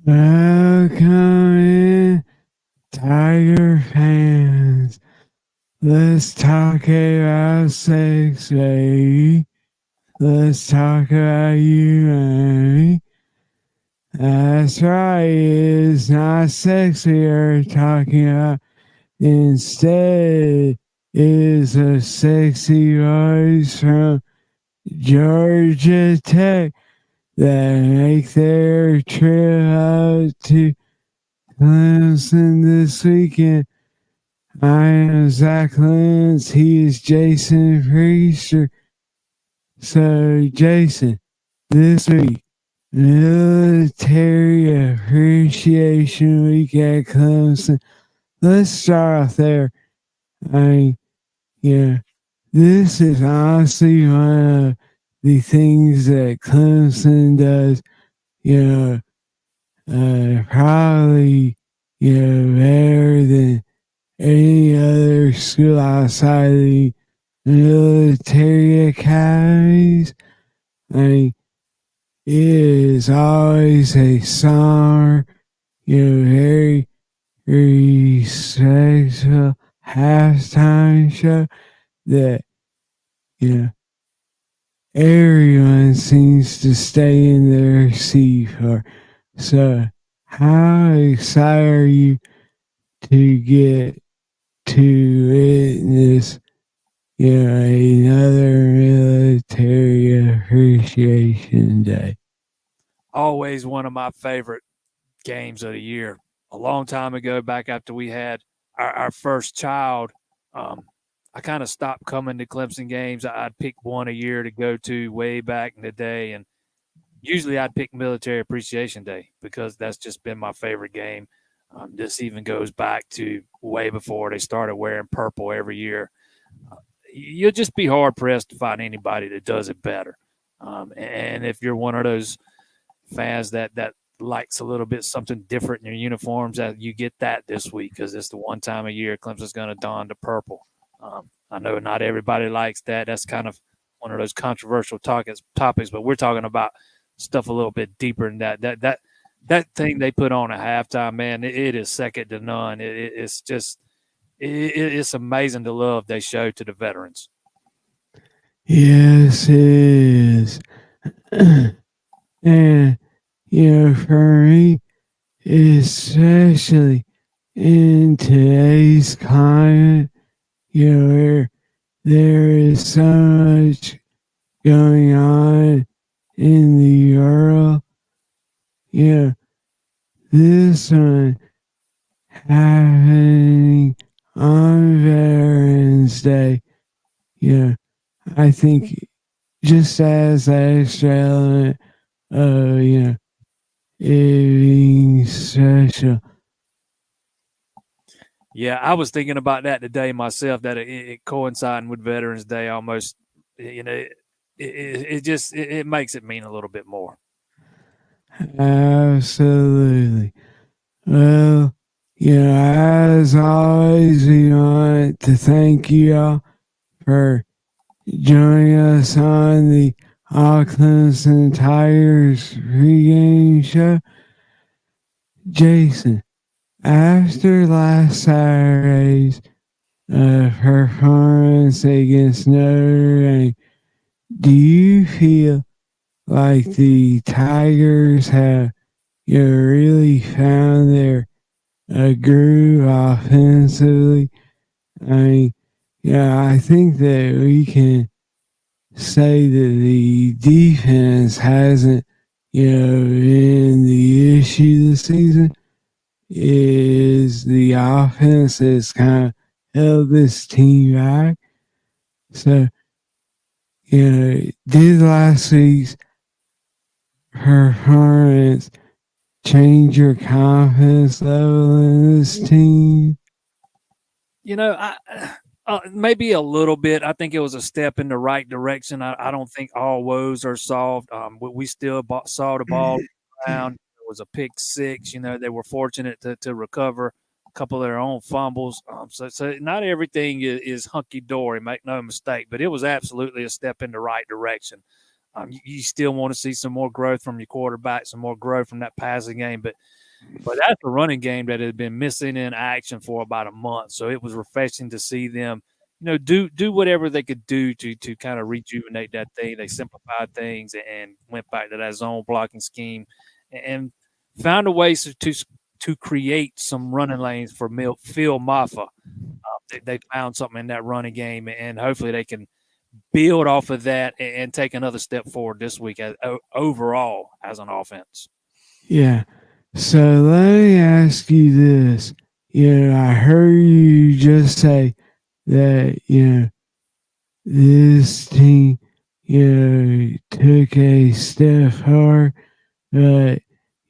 Welcome in, Tiger fans. Let's talk about sex, baby. Let's talk about you and me. That's right, it's not sex we are talking about. Instead, it's a sexy voice from Georgia Tech that make their trip out to Clemson this weekend. I am Zach Lentz. He is Jason Priester. So, Jason, this week, Military Appreciation Week at Clemson. Let's start off there. I mean, yeah, this is honestly one of the things that Clemson does, you know, probably, better than any other school outside the military academies. I mean, it is always a summer, very respectful halftime show that, you know, everyone seems to stay in their seat for. So, how excited are you to get to witness, another Military Appreciation Day? Always one of my favorite games of the year. A long time ago, back after we had our first child, I kind of stopped coming to Clemson games. I'd pick one a year to go to way back in the day. And usually I'd pick Military Appreciation Day because that's just been my favorite game. This even goes back to way before they started wearing purple every year. You'll just be hard pressed to find anybody that does it better. And if you're one of those fans that likes a little bit something different in your uniforms, that you get that this week because it's the one time a year Clemson's going to don the purple. I know not everybody likes that. That's kind of one of those controversial topics, but we're talking about stuff a little bit deeper than that. That thing they put on at halftime, man, it is second to none. It's just it's amazing the love they show to the veterans. Yes, it is. And, for me, especially in today's climate, where there is so much going on in the world, yeah, this one happening on Veterans Day, yeah, I think just as extra element of, it being special. Yeah, I was thinking about that today myself. That it coinciding with Veterans Day almost, it makes it mean a little bit more. Absolutely. Well, as always, we want to thank you all for joining us on the Clemson Tigers pregame show. Jason, after last Saturday's performance against Notre Dame, do you feel like the Tigers have really found their groove offensively? I mean, I think that we can say that the defense hasn't, been the issue this season. Is the offense that's kind of held this team back. So, did last week's performance change your confidence level in this team? Maybe a little bit. I think it was a step in the right direction. I don't think all woes are solved. We still saw the ball around. It was a pick six. They were fortunate to recover a couple of their own fumbles. So not everything is hunky dory. Make no mistake, but it was absolutely a step in the right direction. You still want to see some more growth from your quarterback, some more growth from that passing game, but that's a running game that had been missing in action for about a month. So it was refreshing to see them, do whatever they could do to kind of rejuvenate that thing. They simplified things and went back to that zone blocking scheme and found a way to create some running lanes for Phil Maffa. They found something in that running game, and hopefully they can build off of that and take another step forward this week overall as an offense. Yeah. So let me ask you this. I heard you just say that, this team, took a step forward, but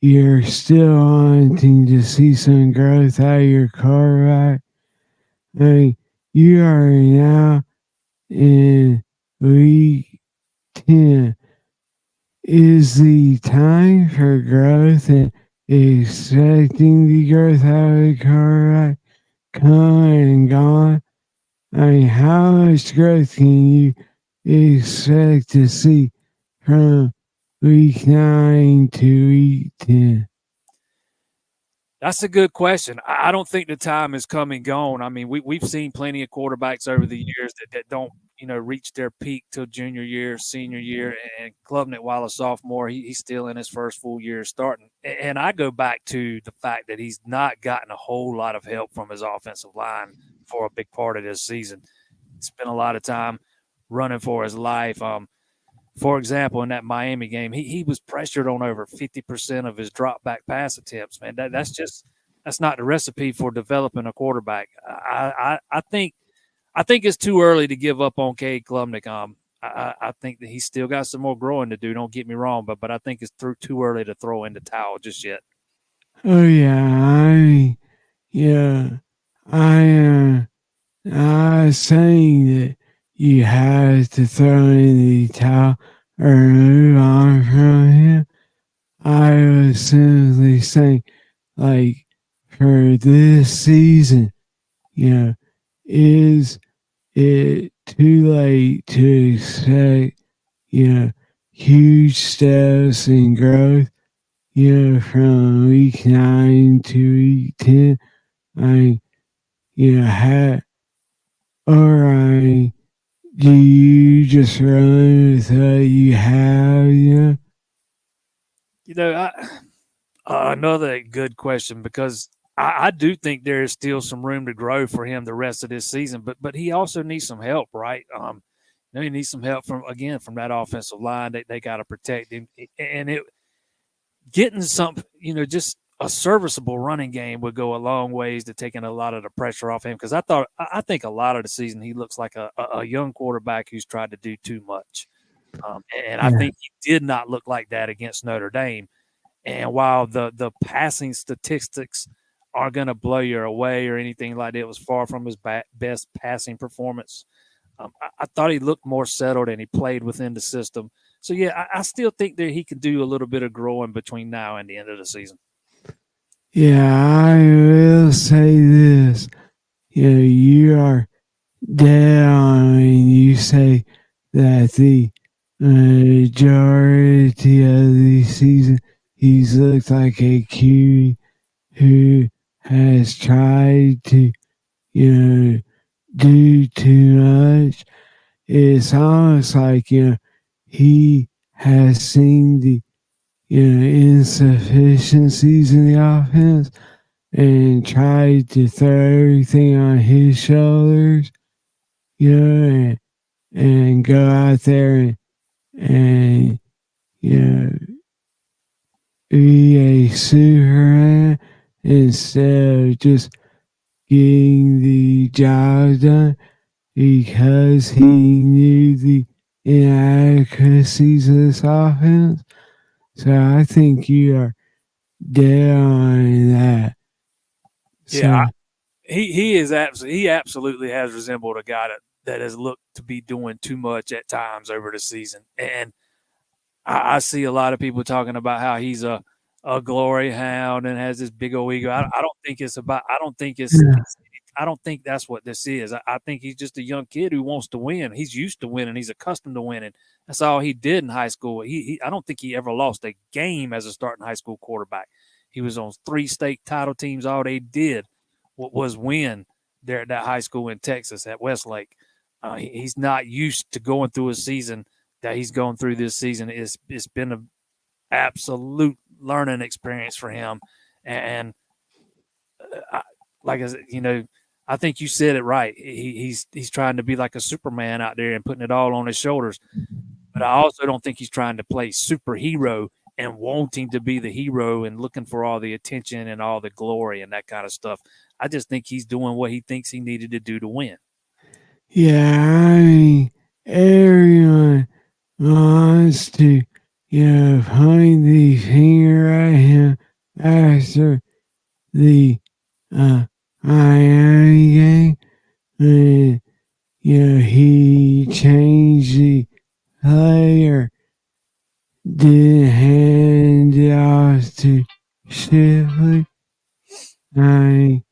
you're still wanting to see some growth out of your quarterback. I mean, you are now in week 10. Is the time for growth and expecting the growth out of the quarterback come and gone? I mean, how much growth can you expect to see from week 9 to week 10? That's a good question. I don't think the time is come and gone. I mean, we've seen plenty of quarterbacks over the years that don't, reach their peak till junior year, senior year, and Klubnik, while a sophomore, he's still in his first full year starting. And I go back to the fact that he's not gotten a whole lot of help from his offensive line for a big part of this season. He spent a lot of time running for his life. For example, in that Miami game, he was pressured on over 50% of his drop back pass attempts. Man, that's not the recipe for developing a quarterback. I think it's too early to give up on Cade Klubnik. I think that he's still got some more growing to do. Don't get me wrong, but I think it's too early to throw in the towel just yet. Oh yeah, yeah, I I was saying that you have to throw in the towel or move on from him. I was simply saying, like, for this season, you know, is it too late to expect, huge steps in growth, from week 9 to week 10? I mean, have, or do you just run with what you have, You know, another good question because I do think there is still some room to grow for him the rest of this season, but he also needs some help, right? He needs some help from that offensive line. They got to protect him, and it getting some, just a serviceable running game would go a long ways to taking a lot of the pressure off him. Because I think a lot of the season he looks like a young quarterback who's tried to do too much, and I Yeah. think he did not look like that against Notre Dame. And while the passing statistics aren't going to blow you away or anything like that, it was far from his best passing performance. I thought he looked more settled and he played within the system. So, yeah, I still think that he can do a little bit of growing between now and the end of the season. Yeah, I will say this. You are dead on when you say that the majority of the season he's looked like a QB who has tried to, do too much. It's almost like, he has seen the, insufficiencies in the offense and tried to throw everything on his shoulders, and go out there and you know, be a Superman instead of just getting the job done because he knew the inadequacies of this offense. So I think you are dead on that. Yeah, So he absolutely has resembled a guy that has looked to be doing too much at times over the season. And I see a lot of people talking about how he's a glory hound and has this big old ego. I don't think it's about. I don't think it's. yeah, I don't think that's what this is. I think he's just a young kid who wants to win. He's used to winning. He's accustomed to winning. That's all he did in high school. I don't think he ever lost a game as a starting high school quarterback. He was on 3 state title teams. All they did was win there at that high school in Texas at Westlake. He's not used to going through a season that he's going through this season. It's been an absolute learning experience for him. And like I said, I think you said it right. He's trying to be like a Superman out there and putting it all on his shoulders. But I also don't think he's trying to play superhero and wanting to be the hero and looking for all the attention and all the glory and that kind of stuff. I just think he's doing what he thinks he needed to do to win. Yeah, I mean, everyone wants to, point the finger at him after the Miami game when, he changed the player, didn't hand it off to Shipley. I mean,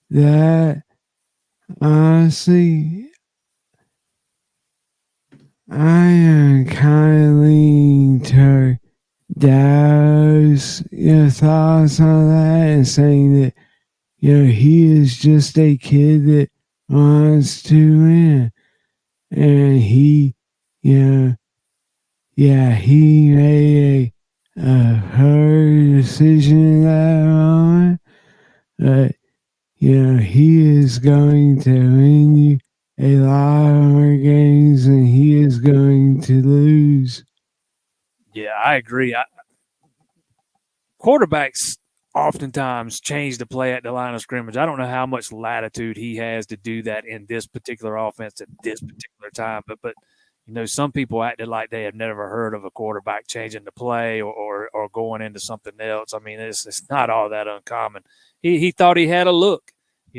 that honestly, I am kind of leaning toward Dow's thoughts on that and saying that, he is just a kid that wants to win. And he, he made a hard decision in that moment. But, he is going to win you a lot more games than he is going to lose. Yeah, I agree. Quarterbacks oftentimes change the play at the line of scrimmage. I don't know how much latitude he has to do that in this particular offense at this particular time, but some people acted like they have never heard of a quarterback changing the play or going into something else. I mean, it's not all that uncommon. He thought he had a look.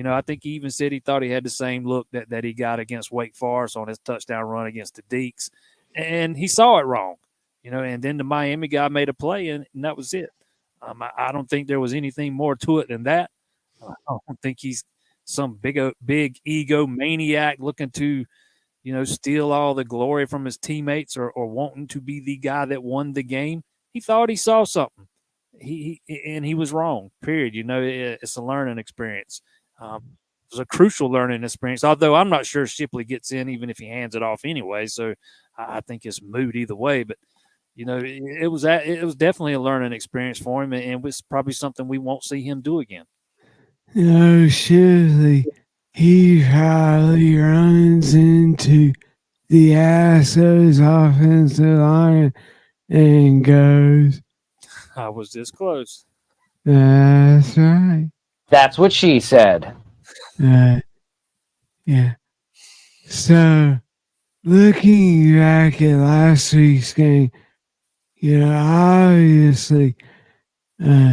I think he even said he thought he had the same look that he got against Wake Forest on his touchdown run against the Deacs, and he saw it wrong. And then the Miami guy made a play, and that was it. I don't think there was anything more to it than that. I don't think he's some big ego maniac looking to, steal all the glory from his teammates or wanting to be the guy that won the game. He thought he saw something. He was wrong. Period. It's a learning experience. It was a crucial learning experience. Although I'm not sure Shipley gets in, even if he hands it off anyway. So I think it's moot either way. But it was definitely a learning experience for him, and it was probably something we won't see him do again. Shipley, he probably runs into the Astros offensive line and goes, I was this close. That's right. That's what she said. Yeah. So, looking back at last week's game, obviously, Dow,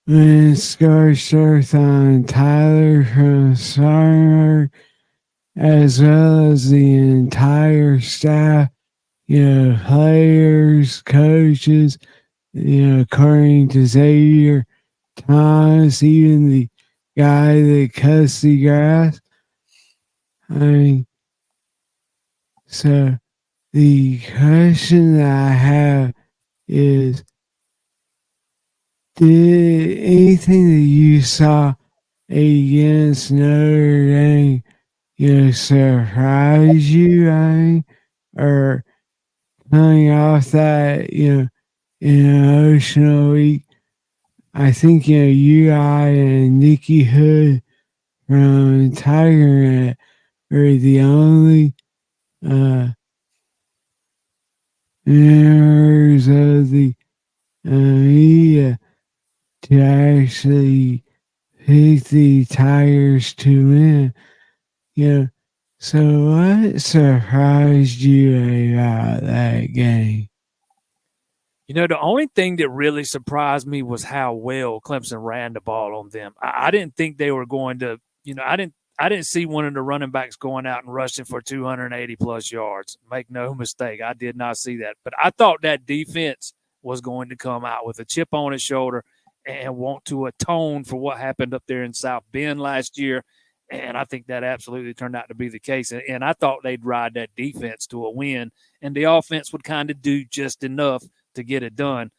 when scored short on Tyler from Spartanburg, as well as the entire staff, players, coaches, according to Xavier Thomas, even the guy that cuts the grass. I mean, so the question that I have is, did anything that you saw against Notre Dame, surprise you? I mean, or coming off that, emotional week, I think, UI and Nikki Hood from Tiger were the only members of the media to actually pick the Tigers to win. So what surprised you about that game? The only thing that really surprised me was how well Clemson ran the ball on them. I didn't think they were going to, I didn't see one of the running backs going out and rushing for 280 plus yards. Make no mistake, I did not see that. But I thought that defense was going to come out with a chip on its shoulder and want to atone for what happened up there in South Bend last year. And I think that absolutely turned out to be the case. And I thought they'd ride that defense to a win, and the offense would kind of do just enough to get it done.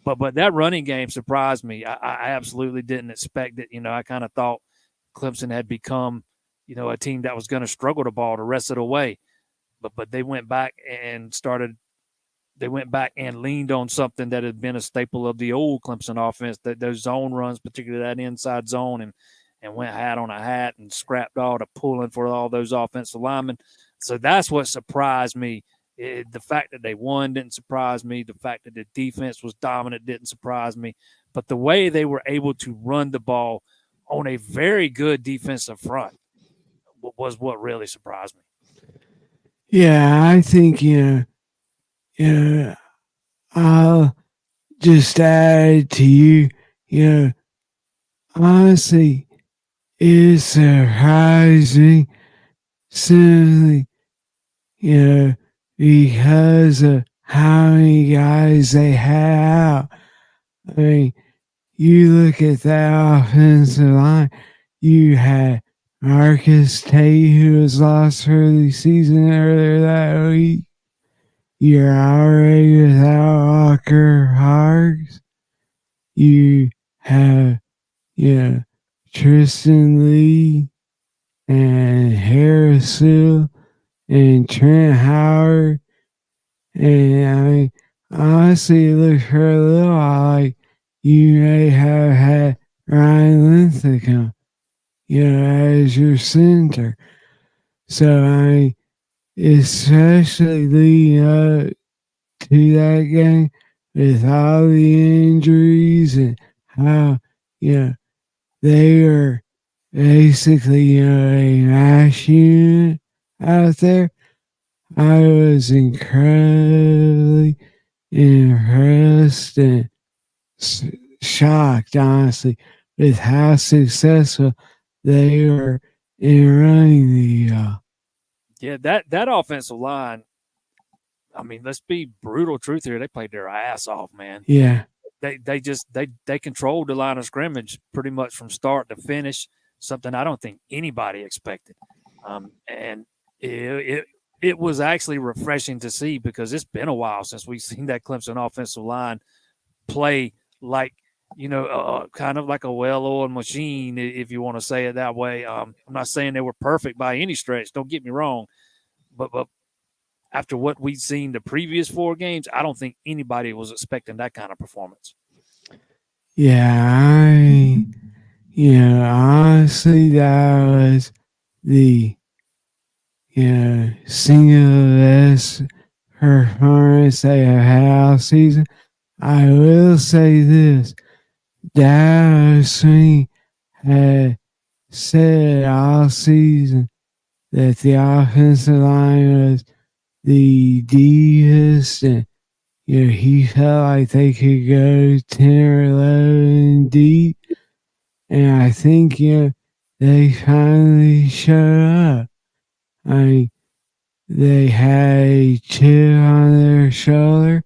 But that running game surprised me. I absolutely didn't expect it. I kind of thought Clemson had become, a team that was going to struggle the ball the rest of the way. But they went back and leaned on something that had been a staple of the old Clemson offense, that those zone runs, particularly that inside zone, and went hat on a hat and scrapped all the pulling for all those offensive linemen. So that's what surprised me. The fact that they won didn't surprise me. The fact that the defense was dominant didn't surprise me. But the way they were able to run the ball on a very good defensive front was what really surprised me. Yeah, I think, I'll just add to you, honestly, it surprised me simply, because of how many guys they had out. I mean, you look at that offensive line, you had Marcus Tate, who was lost for the season earlier that week. You're already without Walker Hargs. You have, Tristan Lee and Harris Hill and Trent Howard. And I mean, honestly, it looked for a little while like you may have had Ryan Linthicum, as your center. So I mean, especially leading up to that game with all the injuries and how, they were basically, a mash unit out there. I was incredibly impressed and shocked, honestly, with how successful they were in running the. Yeah, that offensive line. I mean, let's be brutal truth here. They played their ass off, man. Yeah. They controlled the line of scrimmage pretty much from start to finish. Something I don't think anybody expected, and it was actually refreshing to see, because it's been a while since we've seen that Clemson offensive line play like, kind of like a well-oiled machine, if you want to say it that way. I'm not saying they were perfect by any stretch. Don't get me wrong, but after what we've seen the previous 4 games, I don't think anybody was expecting that kind of performance. Yeah, honestly, that was the, single best performance they have had all season. I will say this, Dallas Swing had said all season that the offensive line was the deepest, and he felt like they could go 10 or 11 deep. And I think, they finally showed up. I mean, they had a chip on their shoulder,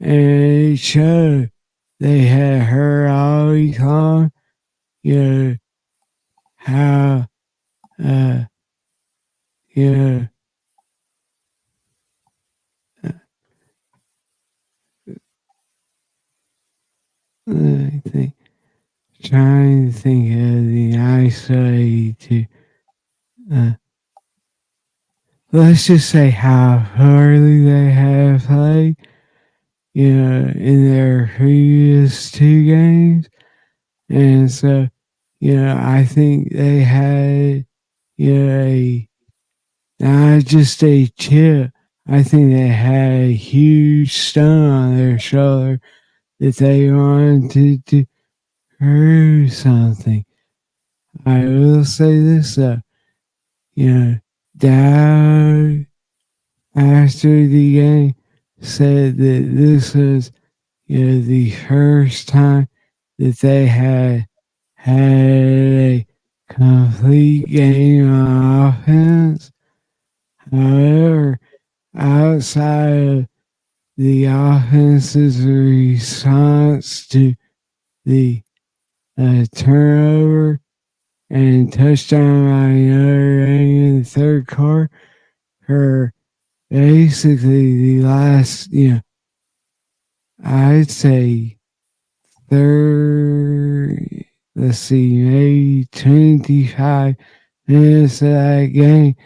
and it showed. They had heard all week long, how, I think, trying to think of the nice way to, let's just say how poorly they have played, in their previous 2 games. And so, I think they had, not just a chip. I think they had a huge stone on their shoulder that they wanted to prove something. I will say this though, Dowd after the game said that this was, the first time that they had a complete game on offense. However, outside of the offense's response to the turnover and touchdown by Notre Dame in the third quarter for basically the last, I'd say let's see, maybe 25 minutes of that game,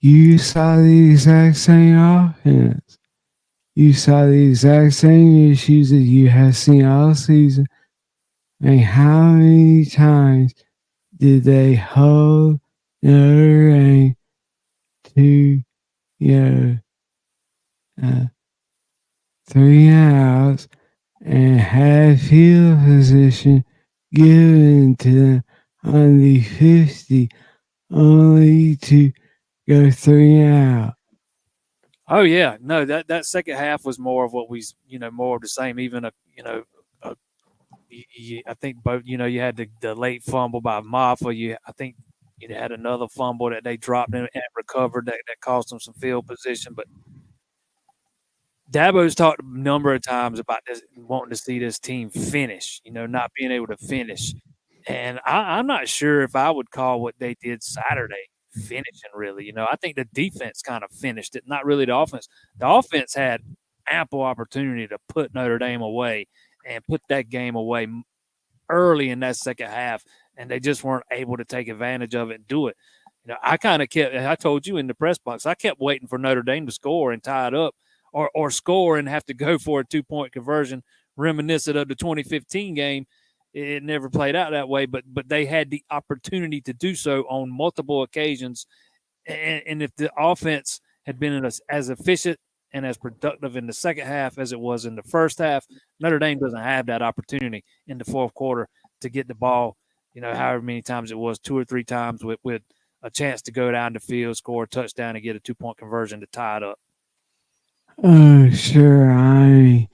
you saw the exact same offense. You saw the exact same issues that you have seen all season. And how many times did they hold Notre Dame to, uh, 3 outs and had field position given to them on the 50, only to go 3 out? Oh yeah, no, that second half was more of what we, more of the same. Even I think both, you had the late fumble by Maffa. I think you had another fumble that they dropped and recovered that cost them some field position. But Dabo's talked a number of times about this, wanting to see this team finish, not being able to finish. And I'm not sure if I would call what they did Saturday finishing, really. I think the defense kind of finished it, not really the offense. The offense had ample opportunity to put Notre Dame away and put that game away early in that second half, and they just weren't able to take advantage of it and do it. I kind of I told you in the press box, I kept waiting for Notre Dame to score and tie it up, or score and have to go for a 2-point conversion, reminiscent of the 2015 game. It never played out that way, but they had the opportunity to do so on multiple occasions. And if the offense had been as efficient and as productive in the second half as it was in the first half, Notre Dame doesn't have that opportunity in the fourth quarter to get the ball, however many times it was, 2 or 3 times with a chance to go down the field, score a touchdown, and get a 2-point conversion to tie it up. Oh, sure. And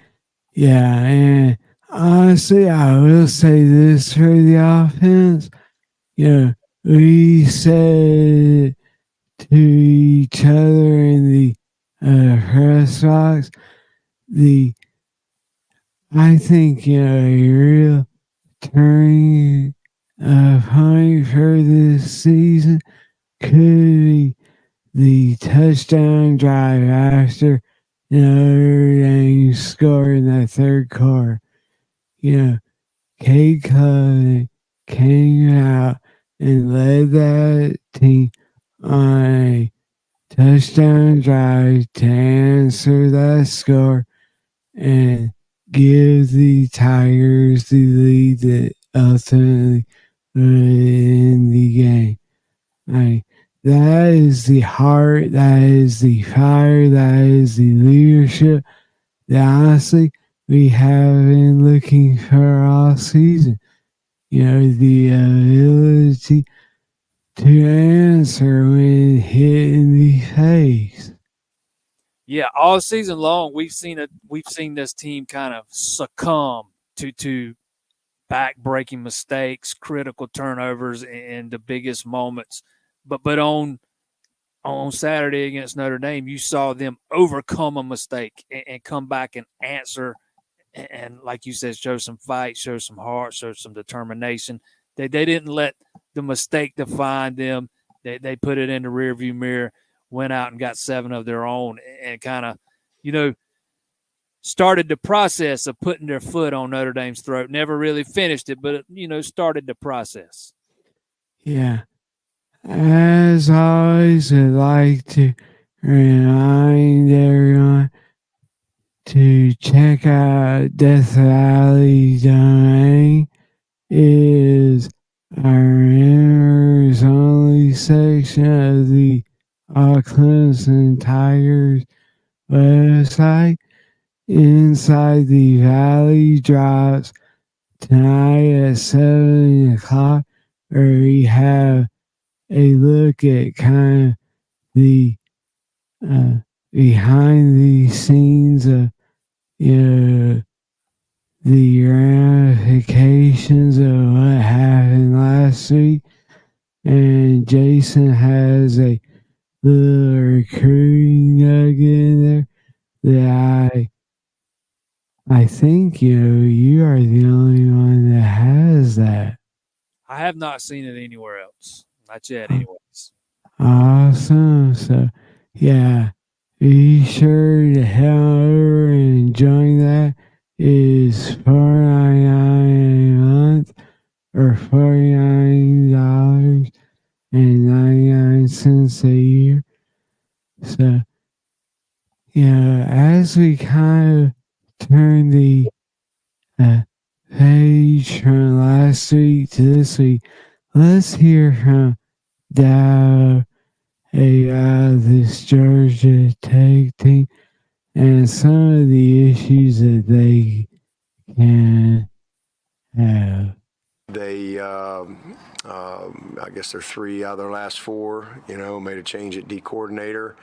honestly, I will say this for the offense. We said to each other in the press box, I think, a real turning point for this season could be the touchdown drive after Notre Dame scored in that third quarter. Cade Cunningham came out and led that team on a touchdown drive to answer that score and give the Tigers the lead that ultimately in the game. That is the heart, that is the fire, that is the leadership that honestly we have been looking for all season. The ability to answer when hit in the face. Yeah, all season long we've seen this team kind of succumb to back-breaking mistakes, critical turnovers, and the biggest moments. But on Saturday against Notre Dame, you saw them overcome a mistake and come back and answer. And like you said, show some fight, show some heart, show some determination. They didn't let the mistake define them. They put it in the rearview mirror, went out and got 7 of their own, and kind of, started the process of putting their foot on Notre Dame's throat. Never really finished it, but, started the process. Yeah. As always, I'd like to remind everyone to check out Death Valley Domain. It is our members only section of the CLEMSON Tigers website. Inside the Valley drops tonight at 7 o'clock, where we have a look at kind of the behind the scenes of the ramifications of what happened last week. And Jason has a little recruiting nugget in there that I think you are the only one that has that. I have not seen it anywhere else. Not yet, anyways. Awesome. So, yeah, be sure to head over and join that. Is $4.99 a month or $49.99 a year. So, yeah, as we kind of turn the page from last week to this week, let's hear from Dow this Georgia Tech team and some of the issues that they can have. They, I guess they're 3 out of their last 4, made a change at D coordinator.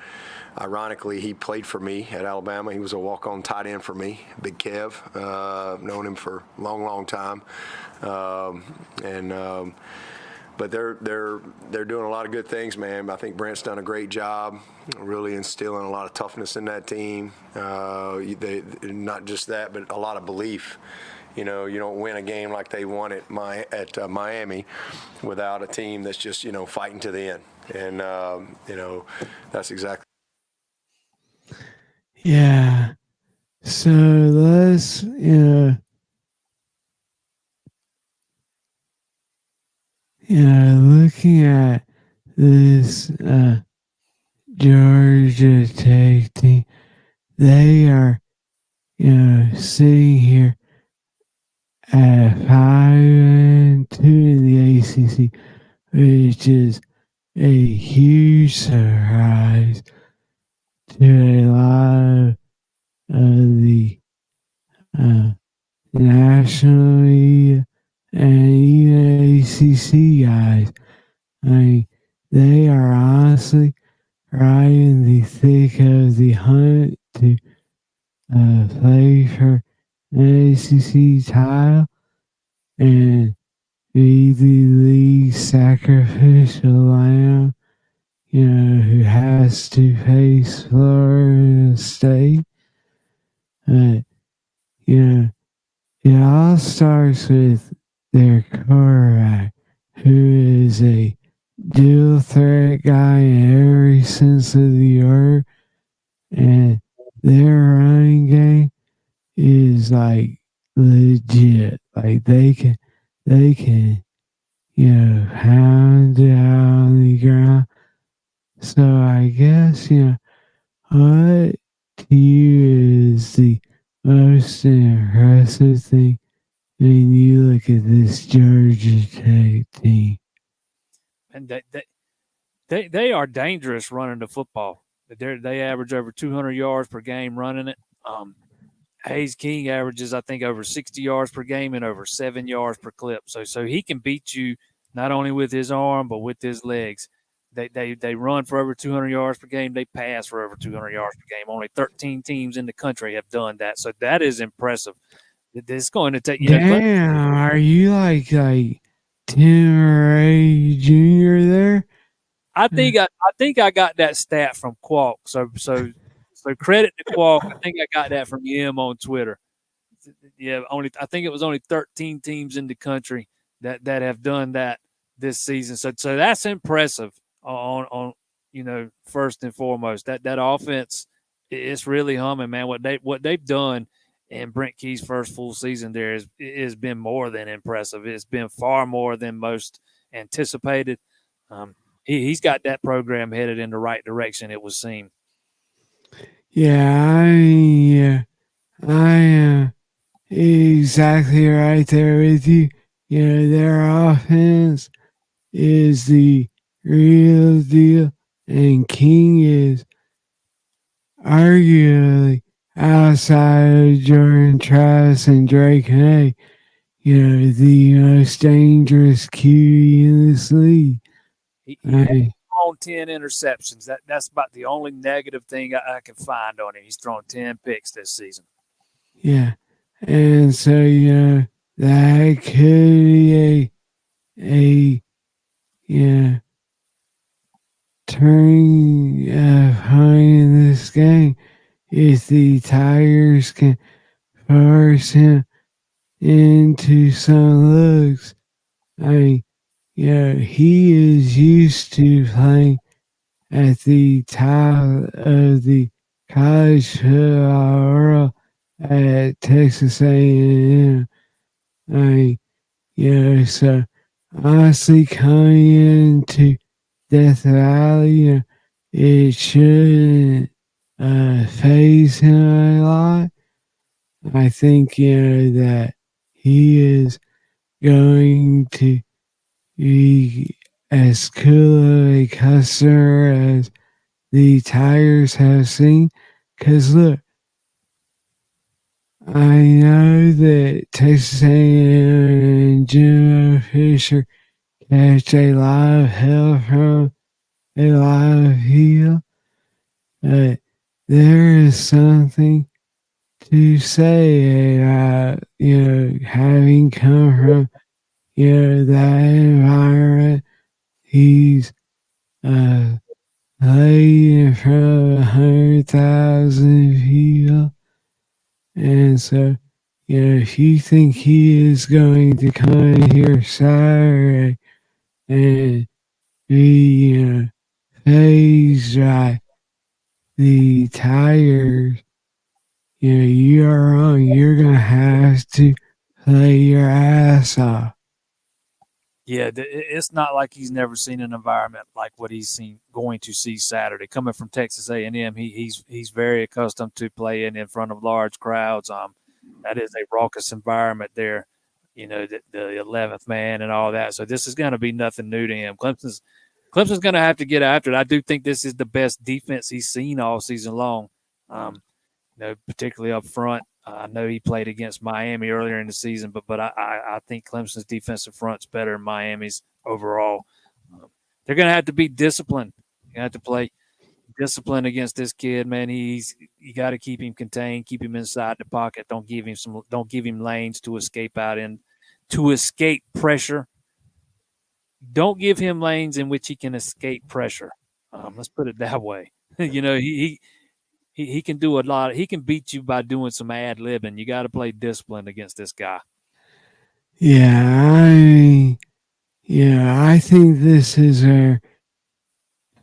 Ironically, he played for me at Alabama. He was a walk-on tight end for me, Big Kev. Known him for a long, long time. But they're doing a lot of good things, man. I think Brent's done a great job, really instilling a lot of toughness in that team. Not just that, but a lot of belief. You don't win a game like they won at Miami without a team that's just fighting to the end, and that's exactly. Yeah. So let's looking at this Georgia Tech team, they are sitting here at 5-2 in the ACC, which is a huge surprise to a lot of the national media and even ACC guys. I mean, they are honestly right in the thick of the hunt to play for an ACC title and be the league sacrificial lamb, who has to face Florida State. But, it all starts with their quarterback, who is a dual threat guy in every sense of the word, and their running game is like legit. Like they can, pound it out on the ground. So I guess, what to you is the most impressive thing when you look at this Georgia Tech team? And they are dangerous running the football. They average over 200 yards per game running it. Hayes King averages, I think, over 60 yards per game and over 7 yards per clip. So he can beat you not only with his arm but with his legs. They run for over 200 yards per game. They pass for over 200 yards per game. Only 13 teams in the country have done that. So that is impressive. It's going to take Damn, are you like Tim Ray Jr. there? I think I got that stat from Qualk. So credit to Qualk. I think I got that from him on Twitter. Yeah, I think it was only 13 teams in the country that have done that this season. So that's impressive on first and foremost. That offense, it's really humming, man. What they've done in Brent Key's first full season there has been more than impressive. It's been far more than most anticipated. He's got that program headed in the right direction, it would seem. Yeah, I am exactly right there with you. Their offense is the real deal, and King is arguably outside of Jordan Travis and Drake Hay, the most dangerous QB in this league. He has thrown 10 interceptions. That's about the only negative thing I can find on him. He's thrown 10 picks this season. Yeah. And so, that could be a turning point in this game if the Tigers can force him into some looks. He is used to playing at the top of the college football world at Texas A&M. So honestly, coming into Death Valley, it shouldn't phase him a lot. I think that he is going to be as cool of a customer as the Tigers have seen. Cause look, I know that Texas A&M and Jimbo Fisher catch a lot of hell from a lot of people, but there is something to say about having come from that environment. He's uh, played in front of 100,000 people, and so if you think he is going to come in here Saturday and be phased by the Tigers, you are wrong. You're gonna have to play your ass off. Yeah, it's not like he's never seen an environment like what he's going to see Saturday. Coming from Texas A&M, he's very accustomed to playing in front of large crowds. That is a raucous environment there. The 11th man and all that. So this is going to be nothing new to him. Clemson's going to have to get after it. I do think this is the best defense he's seen all season long. Particularly up front. I know he played against Miami earlier in the season, but I think Clemson's defensive front's better than Miami's overall. They're going to have to be disciplined. You have to play discipline against this kid, man. You got to keep him contained, keep him inside the pocket. Don't give him lanes to escape to escape pressure. Don't give him lanes in which he can escape pressure. Let's put it that way. He can do a lot. He can beat you by doing some ad-libbing. You got to play disciplined against this guy. Yeah, I think this is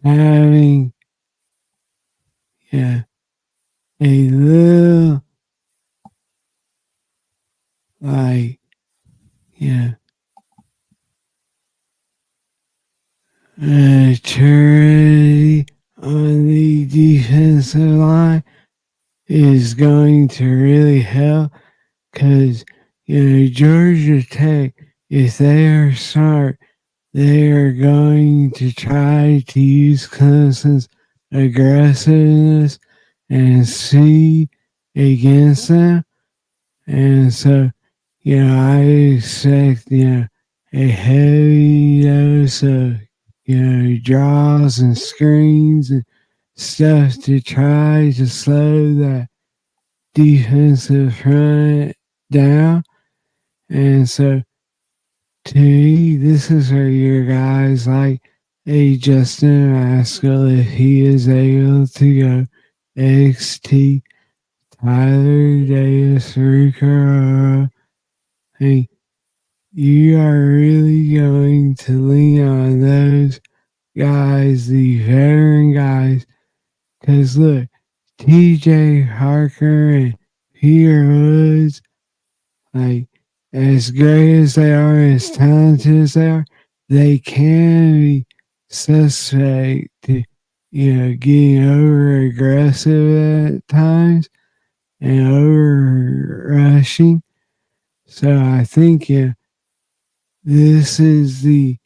having a little maturity on the defensive line is going to really help because Georgia Tech, if they are smart, they are going to try to use Clemson's aggressiveness and see against them. And so, I expect, a heavy dose of, draws and screens and stuff to try to slow that defensive front down. And so, to me, this is where your guys like a Justin Maskell, if he is able to go XT, Tyler Davis, Rucker, hey, you are really going to lean on those guys, the veteran guys. Because look, TJ Harker and Peter Woods, as great as they are, as talented as they can be suspect to, getting over aggressive at times and over rushing. So I think this is the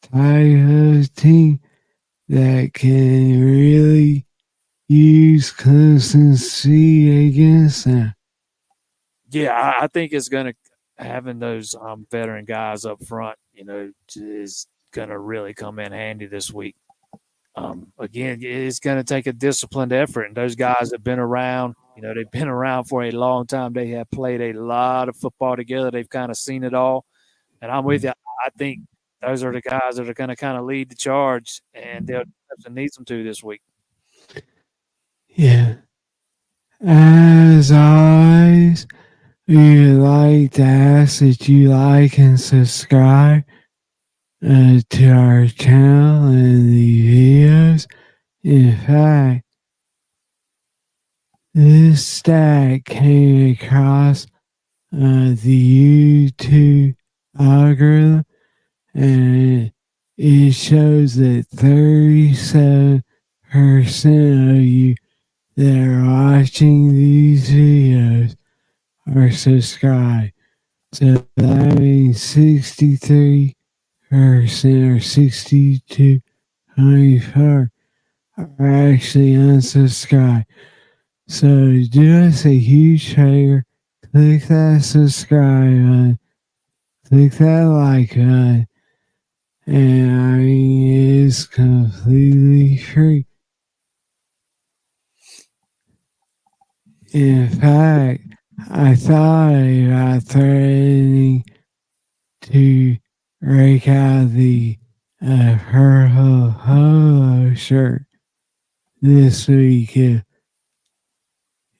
type of team that can really use Clemson's speed against them. Yeah, I think it's going to having those veteran guys up front, is going to really come in handy this week. Again, it's going to take a disciplined effort, and those guys have been around. They've been around for a long time. They have played a lot of football together. They've kind of seen it all, and I'm with you. I think those are the guys that are going to kind of lead the charge, and they'll need them to this week. Yeah. As always, we would like to ask that you like and subscribe to our channel and the videos. In fact, this stat came across the YouTube algorithm, and it shows that 37% of you that are watching these videos are subscribed. So that means 63% or 62.4 are actually unsubscribed. So do us a huge favor, click that subscribe button, click that like button, and I mean, it's completely free. In fact, I thought about threatening to break out the purple polo shirt this week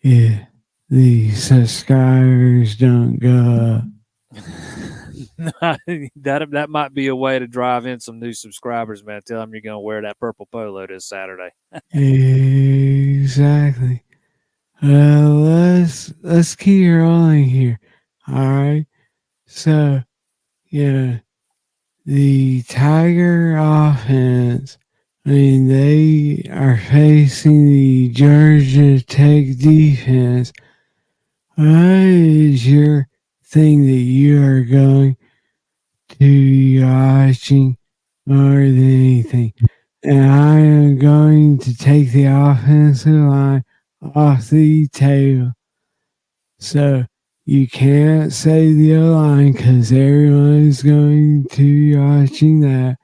if the subscribers don't go up. That might be a way to drive in some new subscribers, man. Tell them you're going to wear that purple polo this Saturday. Exactly. Let's keep rolling here. All right. So yeah, the Tiger offense. I mean, they are facing the Georgia Tech defense. What is your thing that you are going to be watching more than anything? And I am going to take the offensive line off the table. So you can't say the O-line because everyone's going to be watching that.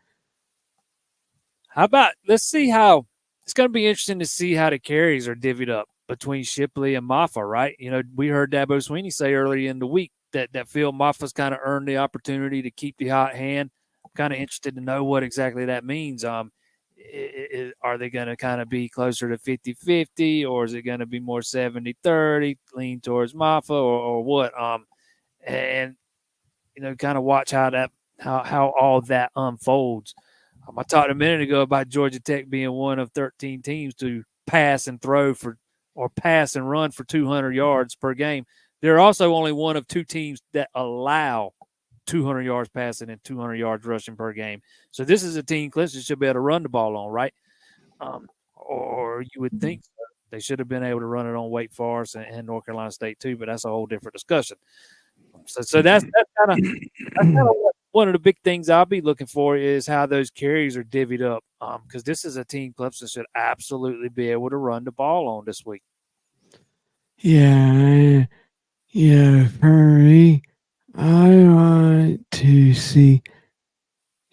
How about let's see how it's going to be interesting to see how the carries are divvied up between Shipley and Maffa, right? You know, we heard Dabo Sweeney say earlier in the week that Phil Maffa's kind of earned the opportunity to keep the hot hand. I'm kind of interested to know what exactly that means. Are they going to kind of be closer to 50-50, or is it going to be more 70-30, lean towards Maffa, or what? And you know, kind of watch how all that unfolds. I talked a minute ago about Georgia Tech being one of 13 teams to pass and throw for, or pass and run for 200 yards per game. They're also only one of two teams that allow 200 yards passing and 200 yards rushing per game. So this is a team Clemson should be able to run the ball on, right? Or you would think so. They should have been able to run it on Wake Forest and North Carolina State too, but that's a whole different discussion. So that's kind of one of the big things I'll be looking for is how those carries are divvied up. Because this is a team Clemson should absolutely be able to run the ball on this week. Yeah, for me, I want to see,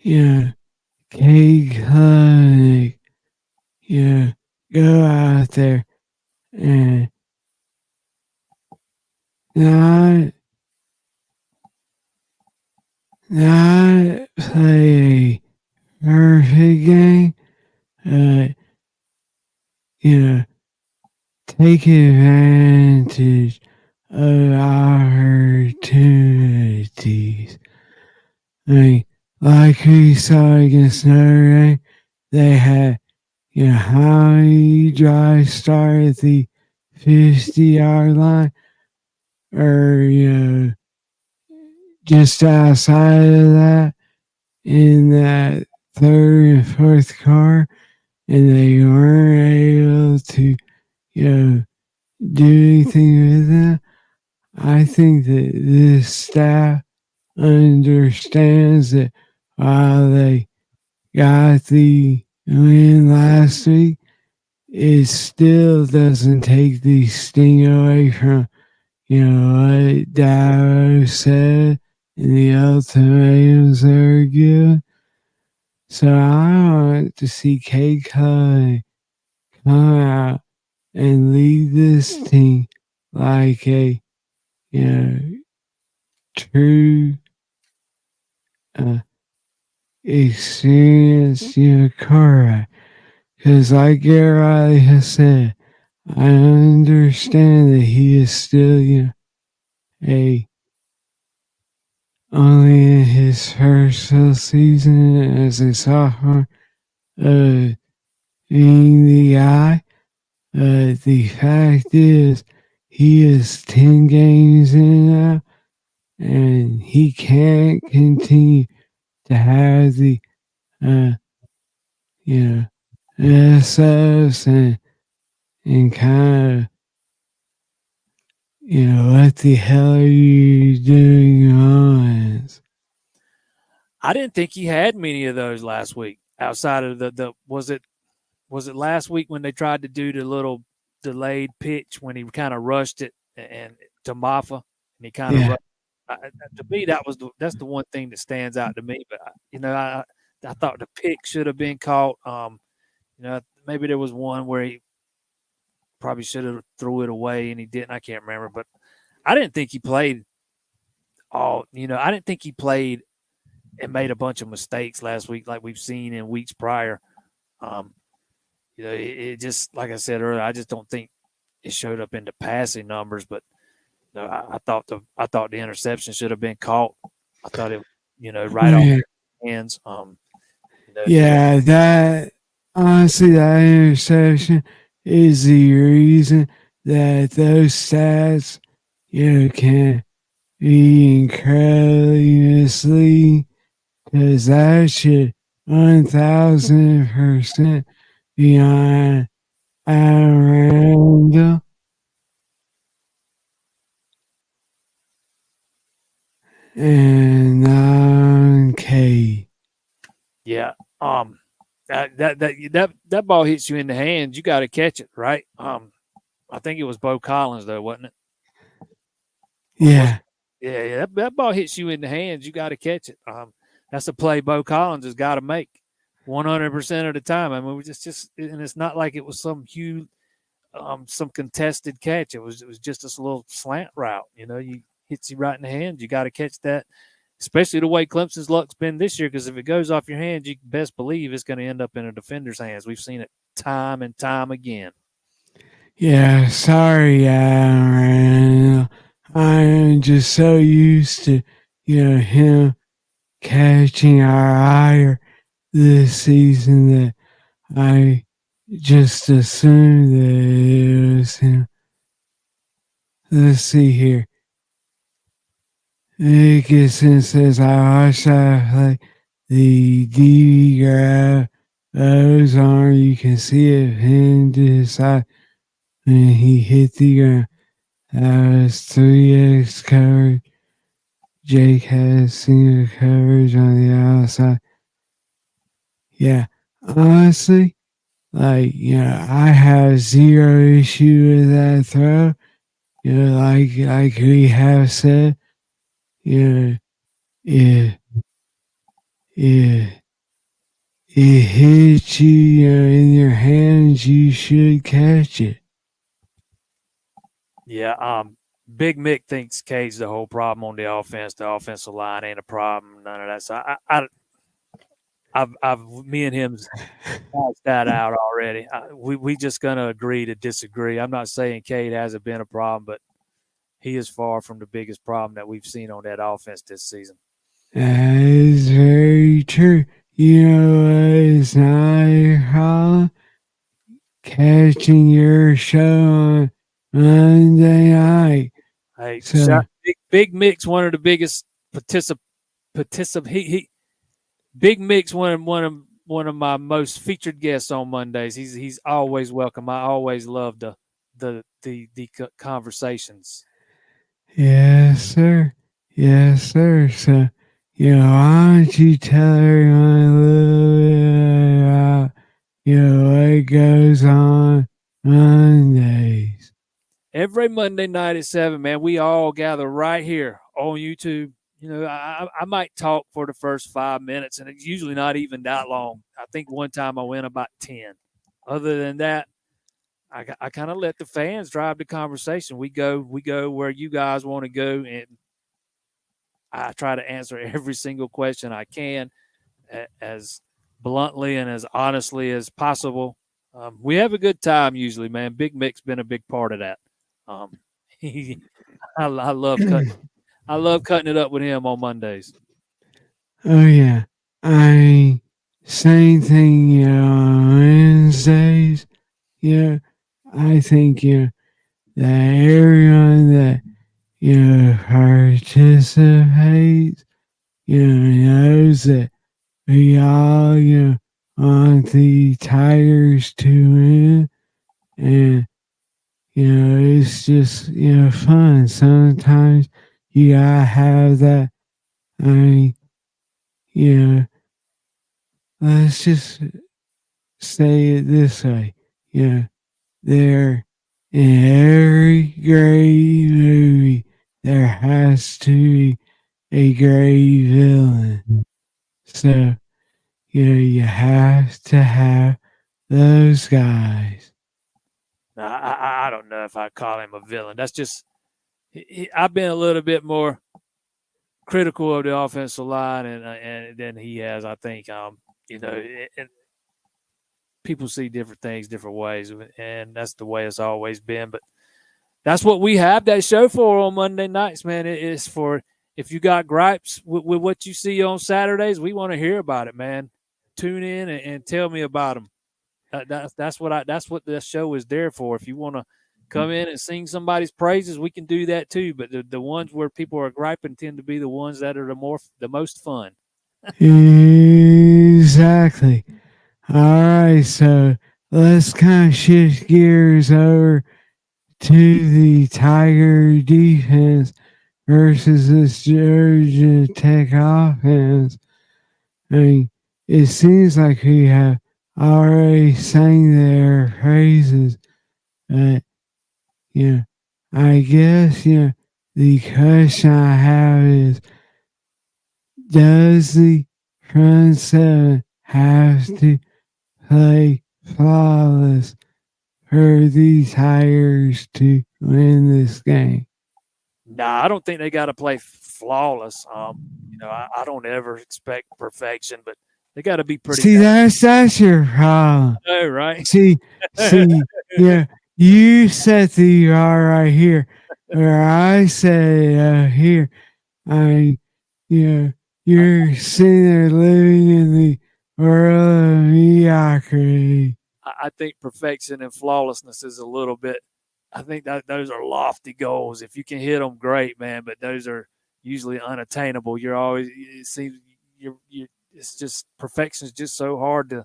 Cade Klubnik, go out there and not play a perfect game, take advantage of opportunities. I mean, like we saw against Notre Dame, they had, how many drives start at the 50-yard line, or, just outside of that in that third and fourth quarter, and they weren't able to, do anything with them. I think that this staff understands that while they got the win last week, it still doesn't take the sting away from, what Dabo said and the ultimatums they were given. So I want to see Cade Klubnik come out and lead this team like a, true experienced, quarterback. Because like Gary Riley has said, I understand that he is still, a only in his first full season as a sophomore, being the guy. The fact is, he is 10 games in now, and he can't continue to have the, uh, you know, SOs and kind of, what the hell are you doing on? I didn't think he had many of those last week. Outside of the was it last week when they tried to do the little delayed pitch when he kind of rushed it and to Maffa and he kind of rushed. To me, that's the one thing that stands out to me. But I thought the pick should have been caught. Maybe there was one where he probably should have threw it away and he didn't. I can't remember, but I didn't think he played I didn't think he played and made a bunch of mistakes last week like we've seen in weeks prior. It just, like I said earlier, I just don't think it showed up in the passing numbers. But I thought the interception should have been caught. I thought it, right off his hands. That honestly, that interception is the reason that those stats, can be incredibly misleading, because that should 1000% be on Randall. And on K. Yeah. That ball hits you in the hands, you got to catch it, right? I think it was Bo Collins though, wasn't it? Yeah. That ball hits you in the hands, you got to catch it. That's a play Bo Collins has got to make 100% of the time. I mean, we just and it's not like it was some huge, some contested catch. It was just this little slant route. You hits you right in the hands. You got to catch that, especially the way Clemson's luck's been this year. Because if it goes off your hands, you can best believe it's going to end up in a defender's hands. We've seen it time and time again. Yeah, sorry, I'm just so used to, him catching our eye this season that I just assumed that it was him. Let's see here. Dickinson says, I watched that play. The DB grab those arm, you can see it pinned to his side when he hit the ground. That was 3X coverage. Jake has single coverage on the outside. Yeah, honestly, I have zero issue with that throw. Like we have said, if it hits you, in your hands, you should catch it. Yeah, Big Mick thinks Cade's the whole problem on the offense. The offensive line ain't a problem. None of that. So me and him hashed that out already. We just gonna agree to disagree. I'm not saying Cade hasn't been a problem, but he is far from the biggest problem that we've seen on that offense this season. That is very true. It's not a problem. Catching your show on Monday night. Hey, so, Big Mick's one of the biggest Big Mick's one of my most featured guests on Mondays. He's always welcome. I always love the conversations. Yes, sir. Yes, sir. So, why don't you tell everyone a little bit about, what goes on Mondays? Every Monday night at 7, man, we all gather right here on YouTube. I might talk for the first 5 minutes, and it's usually not even that long. I think one time I went about 10. Other than that, I kind of let the fans drive the conversation. We go where you guys want to go, and I try to answer every single question I can as bluntly and as honestly as possible. We have a good time usually, man. Big Mick's been a big part of that. I love cutting. I love cutting it up with him on Mondays. Oh yeah, same thing. On Wednesdays. Yeah, I think that everyone that participates, knows that we all want the Tigers to win, and it's just fun. Sometimes you gotta have that. I mean, you know, let's just say it this way. There in every great movie there has to be a great villain. So you have to have those guys. I don't know if I call him a villain. That's just I've been a little bit more critical of the offensive line and than he has. I think and people see different things different ways, and that's the way it's always been. But that's what we have that show for on Monday nights, man. It is for if you got gripes with what you see on Saturdays, we want to hear about it, man. Tune in and tell me about them. That's what the show is there for. If you want to come in and sing somebody's praises, we can do that too. But the ones where people are griping tend to be the ones that are the most fun. Exactly. All right, so let's kind of shift gears over to the Tiger defense versus this Georgia Tech offense. I mean, it seems like we have already sang their praises, but I guess the question I have is, does the front seven have to play flawless for the Tigers to win this game? Nah, I don't think they got to play flawless. I don't ever expect perfection, but they got to be pretty. See, that's your problem. Oh, right. See, you set the bar right here, where I set it here. I, you're sitting there living in the world of mediocrity. I think perfection and flawlessness is a little bit. I think that those are lofty goals. If you can hit them, great, man. But those are usually unattainable. You're always it seems you. It's just perfection is just so hard to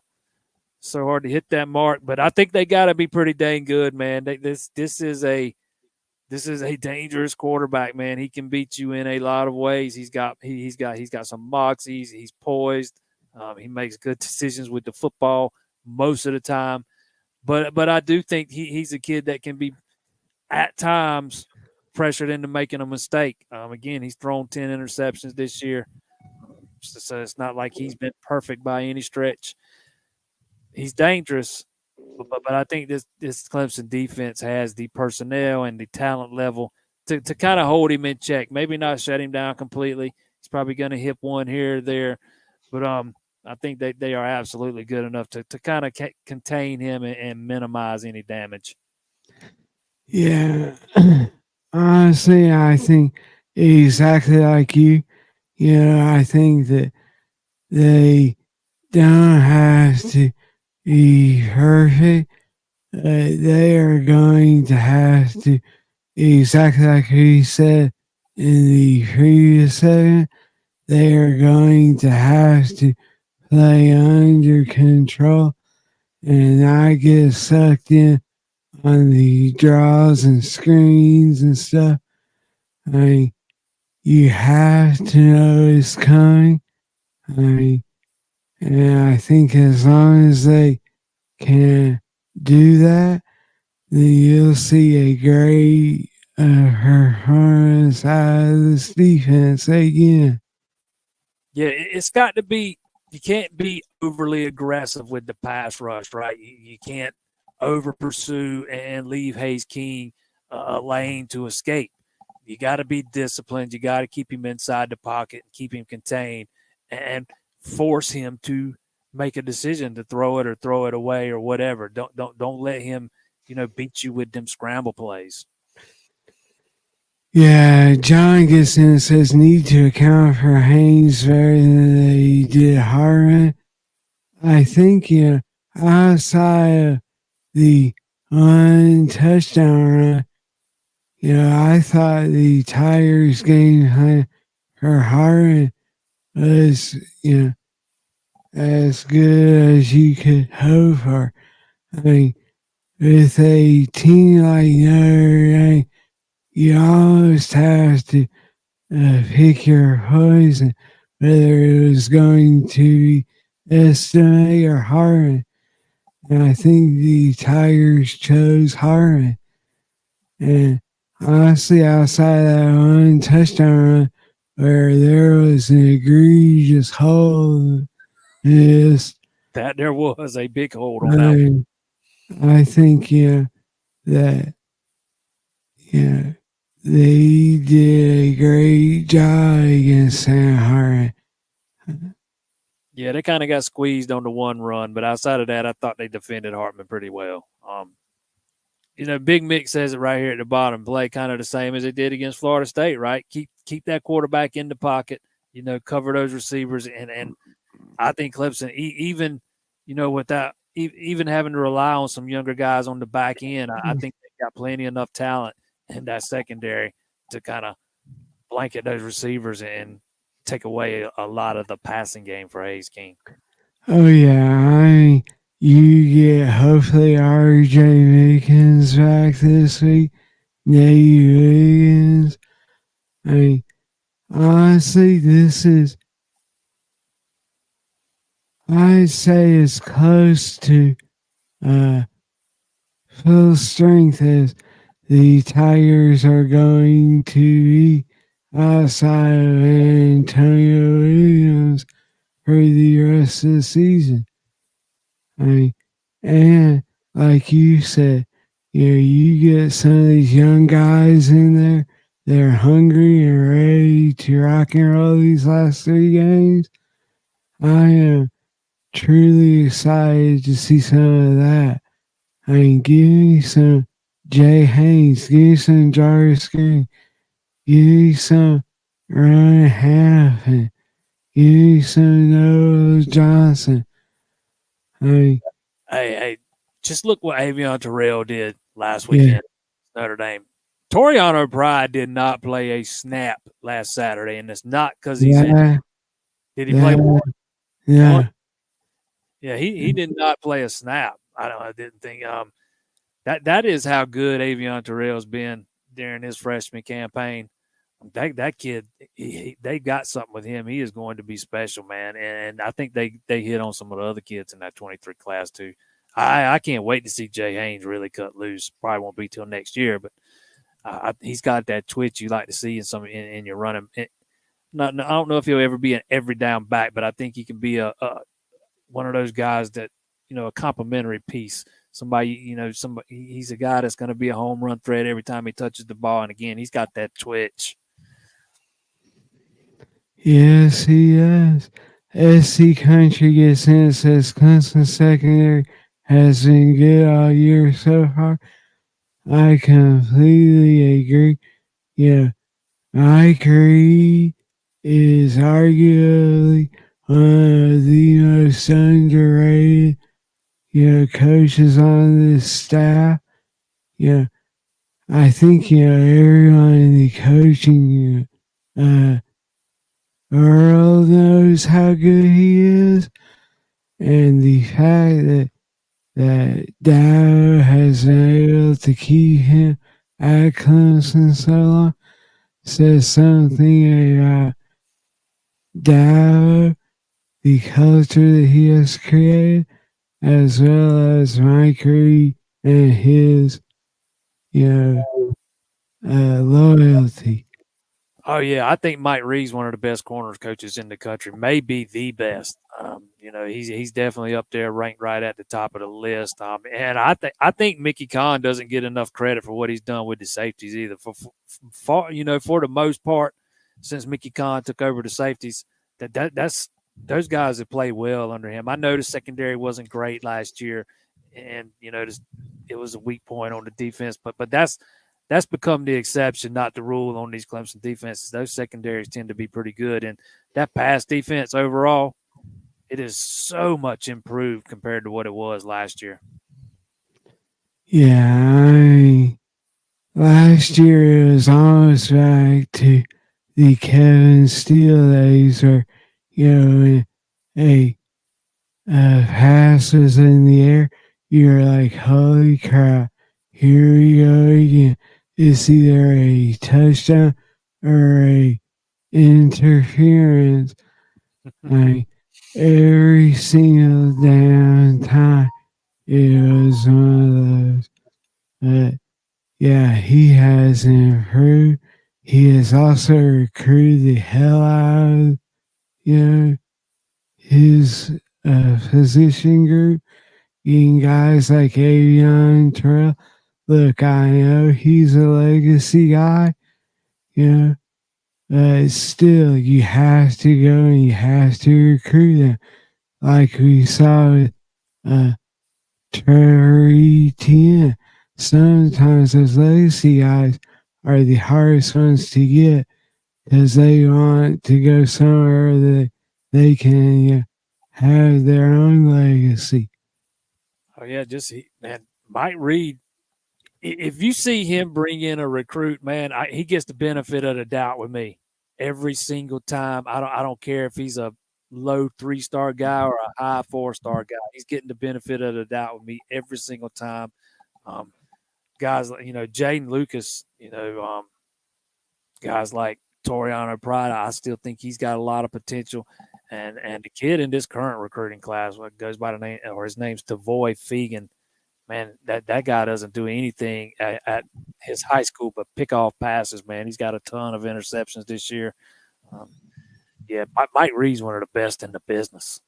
hit that mark. But I think they got to be pretty dang good, man. This is a dangerous quarterback, man. He can beat you in a lot of ways. He's got some moxie. He's poised. He makes good decisions with the football most of the time. But I do think he's a kid that can be at times pressured into making a mistake. Again, he's thrown 10 interceptions this year, so it's not like he's been perfect by any stretch. He's dangerous, but I think this Clemson defense has the personnel and the talent level to kind of hold him in check. Maybe not shut him down completely. He's probably going to hit one here or there, but I think they are absolutely good enough to kind of contain him and minimize any damage. Yeah, honestly, I think exactly like you. I think that they don't have to be perfect. They are going to have to, exactly like he said in the previous segment, they are going to have to play under control and not get sucked in on the draws and screens and stuff. I mean, you have to know it's coming. I mean, and I think as long as they can do that, then you'll see a great performance out of this defense again. Yeah, it's got to be. You can't be overly aggressive with the pass rush, right? You can't over pursue and leave Hayes King a lane to escape. You got to be disciplined. You got to keep him inside the pocket and keep him contained and force him to make a decision to throw it away or whatever. Don't let him, beat you with them scramble plays. Yeah, John Gibson says need to account for Haynes better than they did Hartman. I think, outside of the one touchdown run, I thought the Tigers game plan for Hartman was, as good as you could hope for. I mean, with a team like Notre Dame, you almost have to pick your poison, whether it was going to be Estimate or Hartman. And I think the Tigers chose Hartman. And honestly, outside that one touchdown run where there was an egregious hold, is That there was a big hold on that. I think that they did a great job against Sam Hartman. Yeah, they kind of got squeezed on the one run, but outside of that, I thought they defended Hartman pretty well. Big Mick says it right here at the bottom. Play kind of the same as they did against Florida State, right? Keep that quarterback in the pocket. Cover those receivers, and I think Clemson, even without even having to rely on some younger guys on the back end, I think they've got plenty enough talent in that secondary to kind of blanket those receivers and take away a lot of the passing game for Hayes King. Oh yeah, you get hopefully R.J. Mickens back this week. Nate Wiggins. Honestly, this is I'd say as close to full strength as the Tigers are going to be outside of Antonio Williams for the rest of the season. And like you said, you get some of these young guys in there. They're hungry and ready to rock and roll these last 3 games. I am truly excited to see some of that. Give me some Jay Haynes, give me some Jarvis Green, give me some Ryan Half, give me some Noah Johnson. Hey, just look what Avion Terrell did last weekend. Notre Dame. Toriano O'Brien did not play a snap last Saturday, and it's not because he's in. Did he play one? Yeah. One? Yeah, he did not play a snap. I didn't think that is how good Avion Terrell's been during his freshman campaign. That kid, they got something with him. He is going to be special, man. And I think they hit on some of the other kids in that 23 class too. I can't wait to see Jay Haynes really cut loose. Probably won't be till next year, but he's got that twitch you like to see in your running. I don't know if he'll ever be an every down back, but I think he can be a one of those guys that a complimentary piece. Somebody, he's a guy that's going to be a home run threat every time he touches the ball. And again, he's got that twitch. Yes, he does. SC Country gets in and says Clemson secondary has been good all year so far. I completely agree. Yeah, Mike Reed is arguably one of the most underrated, coaches on this staff. I think, everyone in the coaching world knows how good he is. And the fact that Dow has been able to keep him at Clemson so long says something about Dow, the culture that he has created, as well as Mike Reed and his, loyalty. Oh yeah, I think Mike Reed's one of the best corners coaches in the country, maybe the best. He's definitely up there, ranked right at the top of the list. And I think Mickey Conn doesn't get enough credit for what he's done with the safeties either. For the most part, since Mickey Conn took over the safeties, that's those guys have played well under him. I know the secondary wasn't great last year, and it was a weak point on the defense, but that's that's become the exception, not the rule on these Clemson defenses. Those secondaries tend to be pretty good, and that pass defense overall, it is so much improved compared to what it was last year. Yeah, last year it was almost back to the Kevin Steele days where, hey, passes in the air, you're like, holy crap, here we go again. It's either a touchdown or a interference. Like every single damn time, it was one of those. But yeah, he has improved. He has also recruited the hell out of, his position group, getting guys like Avion Terrell. Look, I know he's a legacy guy, but still, you have to go and you have to recruit him. Like we saw with Trevor Etienne. Sometimes those legacy guys are the hardest ones to get because they want to go somewhere that they can have their own legacy. Oh yeah, man, Mike Reed. If you see him bring in a recruit, man, he gets the benefit of the doubt with me every single time. I don't care if he's a low 3-star guy or a high 4-star guy. He's getting the benefit of the doubt with me every single time. Guys like Jaden Lucas, guys like Toriano Pride, I still think he's got a lot of potential. And the kid in this current recruiting class, what goes by the name, or his name's Tavoy Fegan. Man, that guy doesn't do anything at his high school but pick off passes, man. He's got a ton of interceptions this year. Mike Reed's one of the best in the business.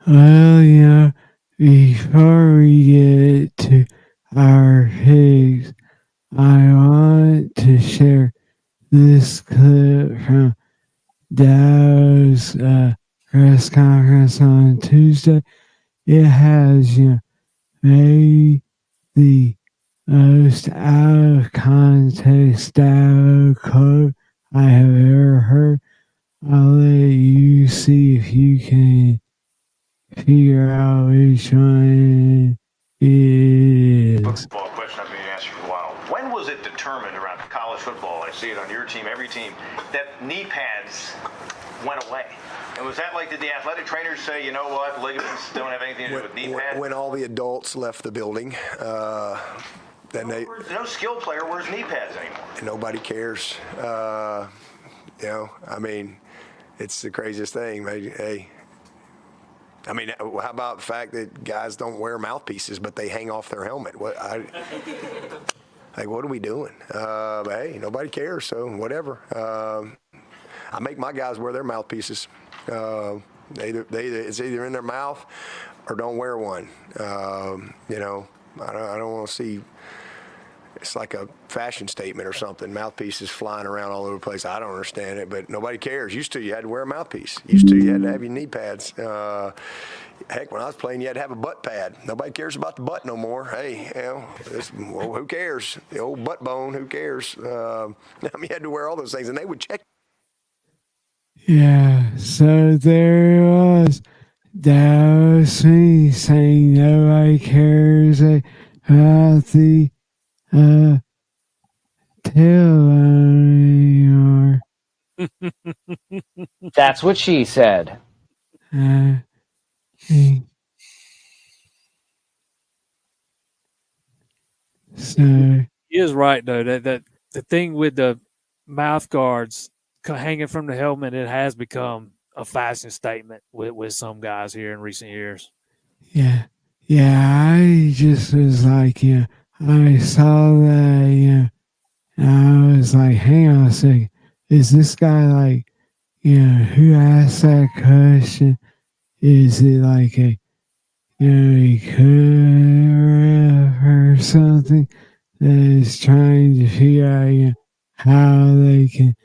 Well, before we get to our picks, I want to share this clip from Dow's press conference on Tuesday. It has, maybe the most out of context Dow quote I have ever heard. I'll let you see if you can figure out which one it is. Football question I've been asking for a while. When was it determined around college football, I see it on your team, every team, that knee pads went away? And was that like, did the athletic trainers say, you know what, ligaments don't have anything to do with knee pads? When all the adults left the building, then no skill player wears knee pads anymore. Nobody cares. I mean, it's the craziest thing. Hey, I mean, how about the fact that guys don't wear mouthpieces, but they hang off their helmet? What are we doing? But hey, nobody cares, so whatever. I make my guys wear their mouthpieces. It's either in their mouth or don't wear one. I don't want to see. It's like a fashion statement or something. Mouthpieces flying around all over the place. I don't understand it, but nobody cares. Used to, you had to wear a mouthpiece. Used to, you had to have your knee pads. Heck, when I was playing, you had to have a butt pad. Nobody cares about the butt no more. Hey, who cares? The old butt bone, who cares? You had to wear all those things, and they would check. Yeah, so there it was. That was me saying nobody cares about the tail anymore. That's what she said. So he is right though. That the thing with the mouth guards hanging from the helmet, it has become a fashion statement with some guys here in recent years. Yeah, I just was like, I saw that, and I was like, hang on a second, is this guy like, who asked that question? Is it like a ref or something that is trying to figure out how they can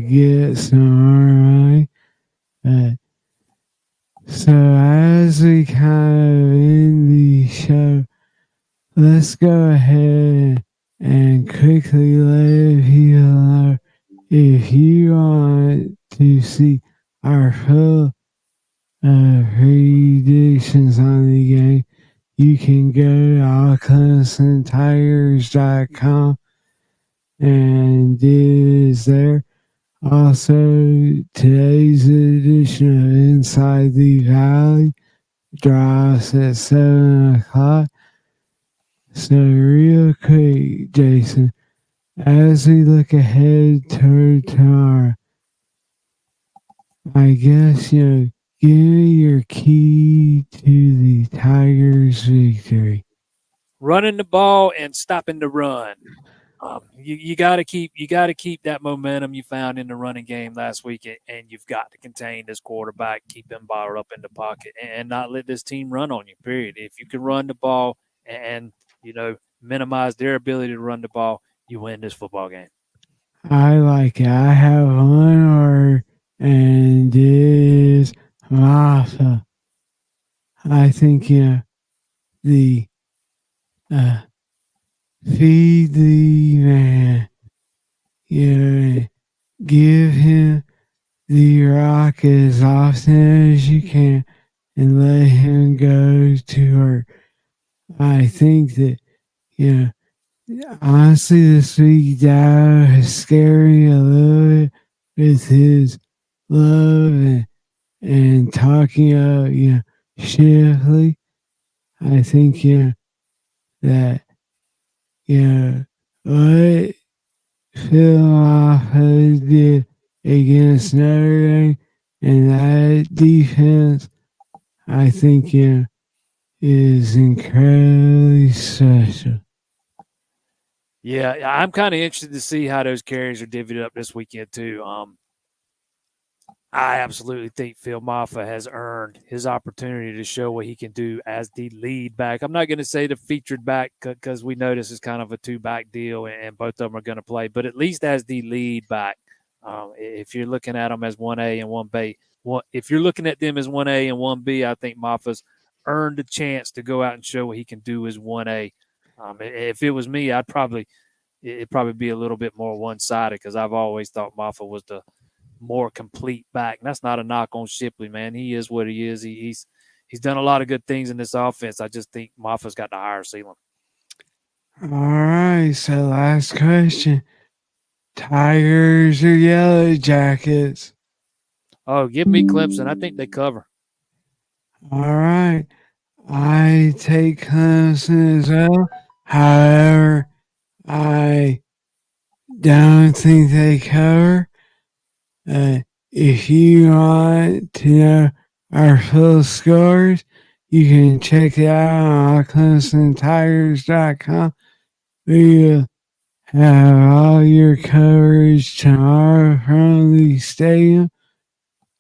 get some more money? So as we kind of end the show, let's go ahead and quickly let people know if you want to see our full predictions on the game, you can go to CLEMSONTIGERS.com and it is there. Also, today's edition of Inside the Valley drops at 7 o'clock. So, real quick, Jason, as we look ahead toward tomorrow, I guess, give me your key to the Tigers' victory. Running the ball and stopping the run. You got to keep that momentum you found in the running game last week, and you've got to contain this quarterback, keep him balled up in the pocket, and not let this team run on you. Period. If you can run the ball and minimize their ability to run the ball, you win this football game. I like it. I have one word, and it is Martha. I think the feed the man. Give him the rock as often as you can and let him go to work. I think that, honestly, this week, Dow has scared me a little bit with his love and talking about, Shifley. I think, that, what Phil did against Notre Dame and that defense, I think, is incredibly special. Yeah, I'm kind of interested to see how those carries are divvied up this weekend too. I absolutely think Phil Maffa has earned his opportunity to show what he can do as the lead back. I'm not going to say the featured back because we know this is kind of a two-back deal and both of them are going to play, but at least as the lead back. If you're looking at them as 1A and 1B, if you're looking at them as 1A and 1B, I think Maffa's earned a chance to go out and show what he can do as 1A. If it was me, it'd probably be a little bit more one-sided because I've always thought Maffa was the more complete back. And that's not a knock on Shipley, man. He is what he is. He's done a lot of good things in this offense. I just think Maffa's got the higher ceiling. All right, so last question. Tigers or Yellow Jackets? Oh, give me Clemson. I think they cover. All right. I take Clemson as well. However, I don't think they cover. If you want to know our full scores, you can check it out on CLEMSONTIGERS.com. We will have all your coverage tomorrow from the stadium.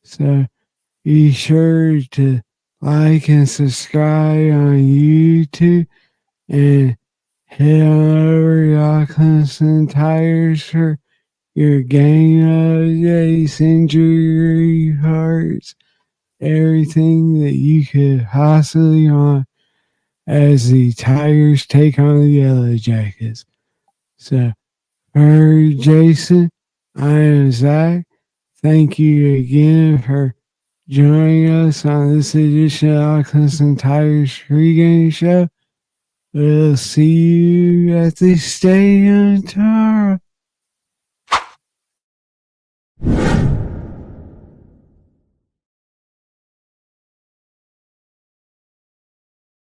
So be sure to like and subscribe on YouTube and head on over to Clemson Tigers for your game updates, injury reports, everything that you could possibly want as the Tigers take on the Yellow Jackets. So, for Jason, I am Zach. Thank you again for joining us on this edition of Clemson Tigers pregame show. We'll see you at the stadium tomorrow.